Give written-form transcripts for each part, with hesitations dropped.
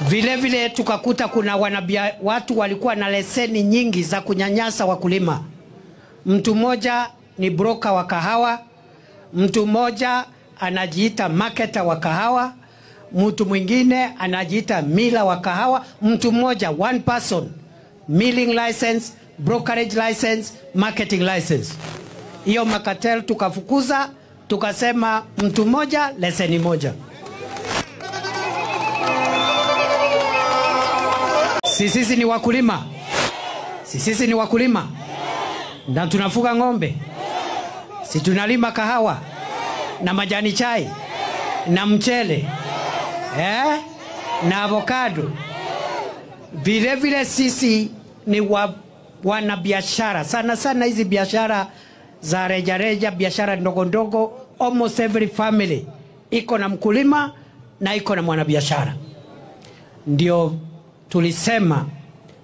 Vile vile tukakuta kuna watu walikuwa na leseni nyingi za kunyanyasa wakulima. Mtu mmoja ni broker wa kahawa, mtu mmoja anajiita marketer wa kahawa, mtu mwingine anajiita miller wa kahawa, mtu mmoja one person, milling license, brokerage license, marketing license. Hiyo makatel tukafukuza, tukasema mtu mmoja leseni moja. Sisi ni wakulima. Sisi ni wakulima. Na tunafuga ng'ombe. Si tunalima kahawa na majani chai na mchele na avocado. Vile vile sisi ni wana biashara. Sana hizi biashara za reja, biashara ndogo ndogo. Almost every family iko na mkulima na iko na mwanabiashara. Ndio tulisema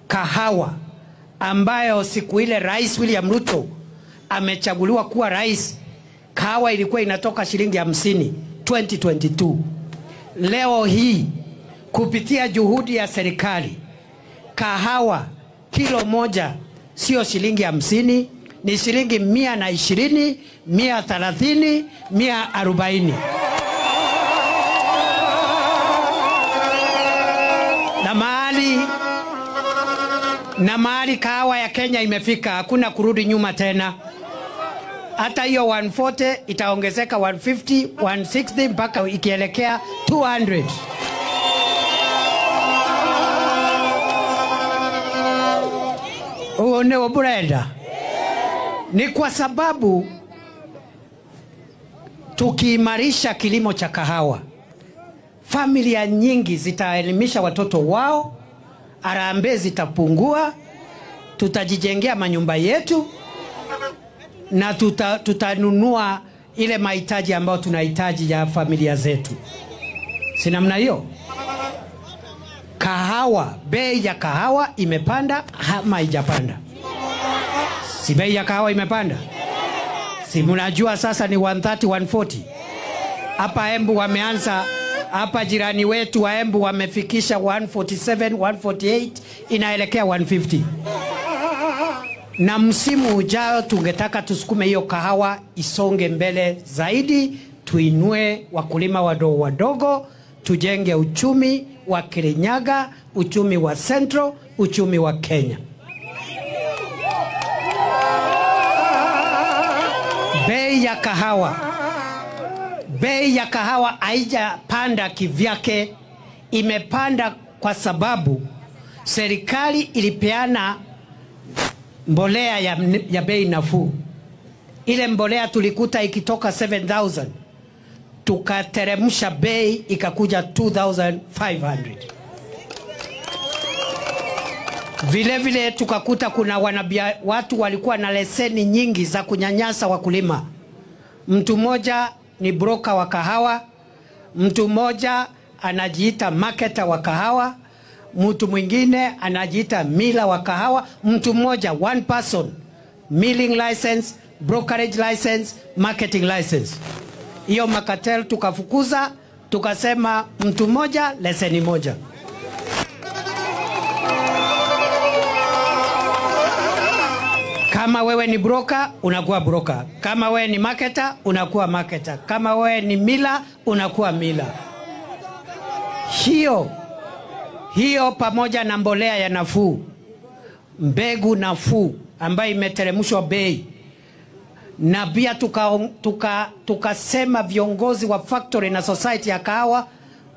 kahawa ambayo siku ile Rais William Ruto amechaguliwa kuwa rais, kahawa ilikuwa inatoka shilingi 50 2022. Leo hii kupitia juhudi ya serikali, kahawa kilo moja sio shilingi 50, ni shilingi 120, 130, 140. Na mahali kahawa ya Kenya imefika, hakuna kurudi nyuma tena. Hata hiyo 140 itaongezeka 150, 160 mpaka ikielekea 200. Uone waburenda. Ni kwa sababu tukiimarisha kilimo cha kahawa, familia nyingi zitaelimisha watoto wao, harambee zitapungua, tutajijengea manyumba yetu na tutanunua ile mahitaji ambayo tunahitaji ya familia zetu. Si namna hiyo? Kahawa, bei ya kahawa imepanda ama haijapanda? Si bei ya kahawa imepanda? Si mnajua sasa ni 130, 140. Hapa Embu wameanza, hapa jirani wetu wa Embu wamefikisha 147, 148, inaelekea 150. Na msimu ujao tungetaka tusukume hiyo kahawa isonge mbele zaidi, tuinue wakulima wadogo wadogo, tujenge uchumi wa Kirinyaga, uchumi wa Central, uchumi wa Kenya. Bei ya kahawa haijapanda kivyake, imepanda kwa sababu serikali ilipeana mbolea ya bei nafuu. Ile mbolea tulikuta ikitoka 7,000, tukateremsha bei ikakuja 2,500. Vile vile tukakuta kuna watu walikuwa na leseni nyingi za kunyanyasa wakulima. Mtu mmoja ni broker wa kahawa, mtu mmoja anajiita marketer wa kahawa, mtu mwingine anajiita miller wa kahawa, mtu mmoja one person, milling license, brokerage license, marketing license. Hiyo makatel tukafukuza, tukasema mtu mmoja leseni moja. Kama wewe ni broker, unakuwa broker. Kama wewe ni marketer, unakuwa marketer. Kama wewe ni miller, unakuwa miller. Hiyo pamoja na mbolea ya nafuu, mbegu nafuu ambayo imeteremshwa bei. Na pia tukasema viongozi wa factory na society ya kahawa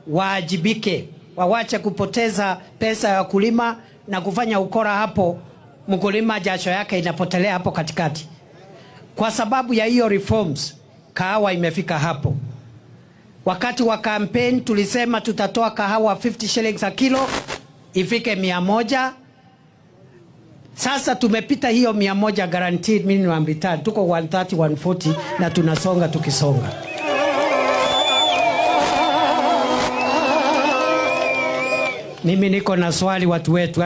waajibike, wawache kupoteza pesa ya wakulima na kufanya ukora hapo, mkulima jasho yake inapotelea hapo katikati. Kwa sababu ya hiyo reforms, kahawa imefika hapo. Wakati wa campaign tulisema tutatoa kahawa 50 shillings a kilo ifike 100. Sasa tumepita hiyo 100 guaranteed minimum return. Tuko 130, 140 na tunasonga tukisonga. Mimi niko na swali watu wetu.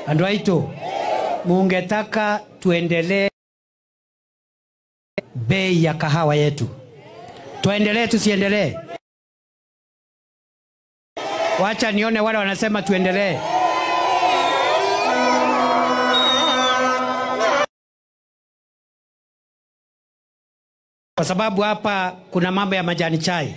Andwaitu. Mungetaka tuendelee bei ya kahawa yetu? Tuendelee tusiendelee? Wacha nione wale wanasema tuendelee. Kwa sababu hapa kuna mambo ya majani chai.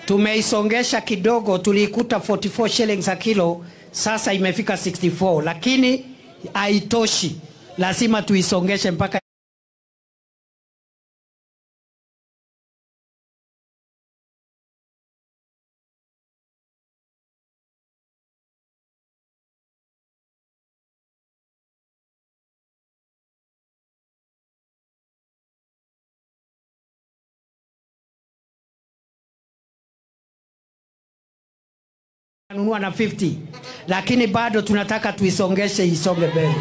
Tumeisongesha kidogo, tuliikuta 44 shillings a kilo, sasa imefika 64, lakini haitoshi. Lazima tuisongeshe mpaka nunua na 50, lakini bado tunataka tuisongeshe isonge mbele.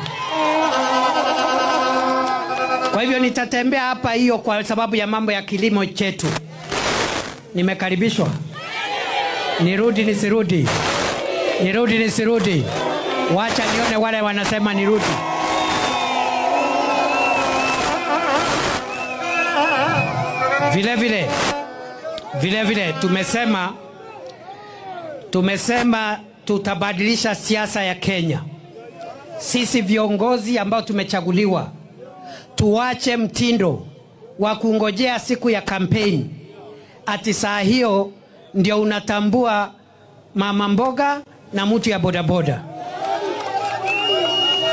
Kwa hivyo nitatembea hapa hiyo kwa sababu ya mambo ya kilimo chetu. Nimekaribishwa. Nirudi nisirudi? Nirudi nisirudi? Wacha nione wale wanasema nirudi. Vile vile tumesema tutabadilisha siasa ya Kenya. Sisi viongozi ambao tumechaguliwa tuache mtindo wa kungojea siku ya kampeni. Ati saa hiyo ndio unatambua mama mboga na mtu ya bodaboda.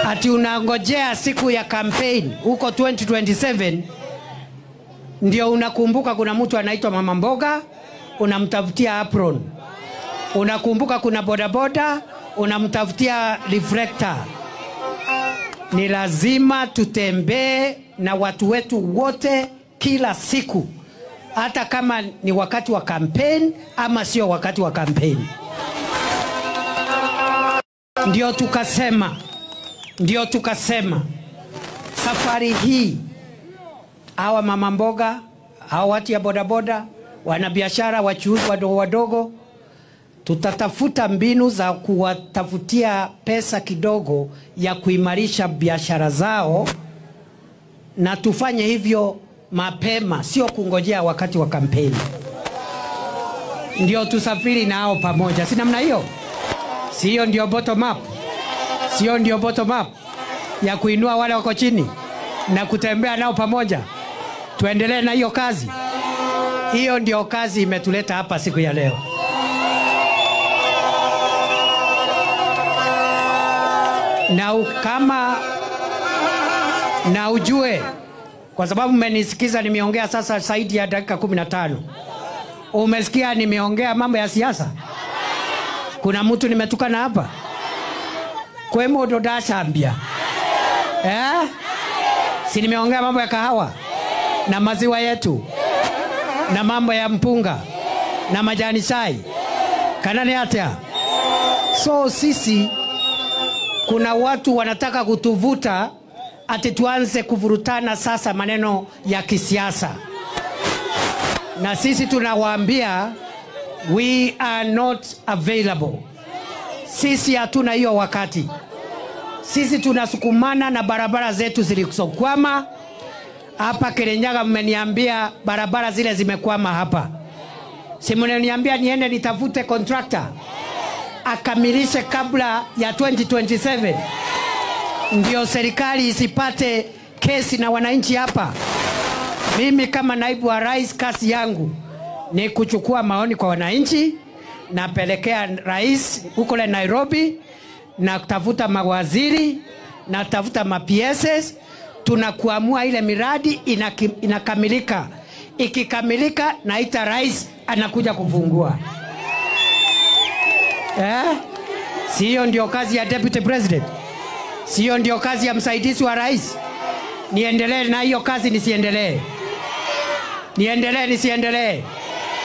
Ati unangojea siku ya kampeni huko 2027 ndio unakumbuka kuna mtu anaitwa mama mboga, unamtafutia apron. Unakumbuka kuna bodaboda, unamtafutia reflector. Ni lazima tutembee na watu wetu wote kila siku, hata kama ni wakati wa kampeni ama sio wakati wa kampeni. Ndio tukasema safari hii hawa mama mboga, hawa watu ya bodaboda, wanabiashara, wachuuzi wadogo wadogo, tutatafuta mbinu za kuwatafutia pesa kidogo ya kuimarisha biashara zao, na tufanye hivyo mapema, sio kungojea wakati wa kampeni. Ndio tusafiri nao pamoja. Si namna hiyo? Sio ndio bottom up? Sio ndio bottom up ya kuinua wale wako chini na kutembea nao pamoja? Tuendelee na hiyo kazi. Hiyo ndio kazi imetuleta hapa siku ya leo. Na ujue, kwa sababu mmenisikiza nimeongea sasa zaidi ya dakika 15. Umesikia nimeongea mambo ya siasa? Kuna mtu nimetukana hapa? Kwa modo dashambia. Si nimeongea mambo ya kahawa na maziwa yetu na mambo ya mpunga na majani chai. Kanani hata. So sisi, kuna watu wanataka kutuvuta ati tuanze kuvurutana sasa maneno ya kisiasa. Na sisi tunawaambia we are not available. Sisi hatuna hiyo wakati. Sisi tunasukumana na barabara zetu zilizokwama. Hapa Kirinyaga mmeniambia barabara zile zimekwama hapa. Si mmeniambia niende nitafute contractor akamilishe kabla ya 2027 ndio serikali isipate kesi na wananchi hapa. Mimi kama naibu wa rais, kazi yangu ni kuchukua maoni kwa wananchi, napelekea rais huko Nairobi, na kutafuta mawaziri, na tafuta ma-PSs, tunakuamua ile miradi inakamilika. Ikikamilika naita rais anakuja kufungua. Sio ndio kazi ya deputy president? Sio ndio kazi ya msaidizi wa rais? Niendelee na hiyo kazi nisiendelee? Niendelee nisiendelee?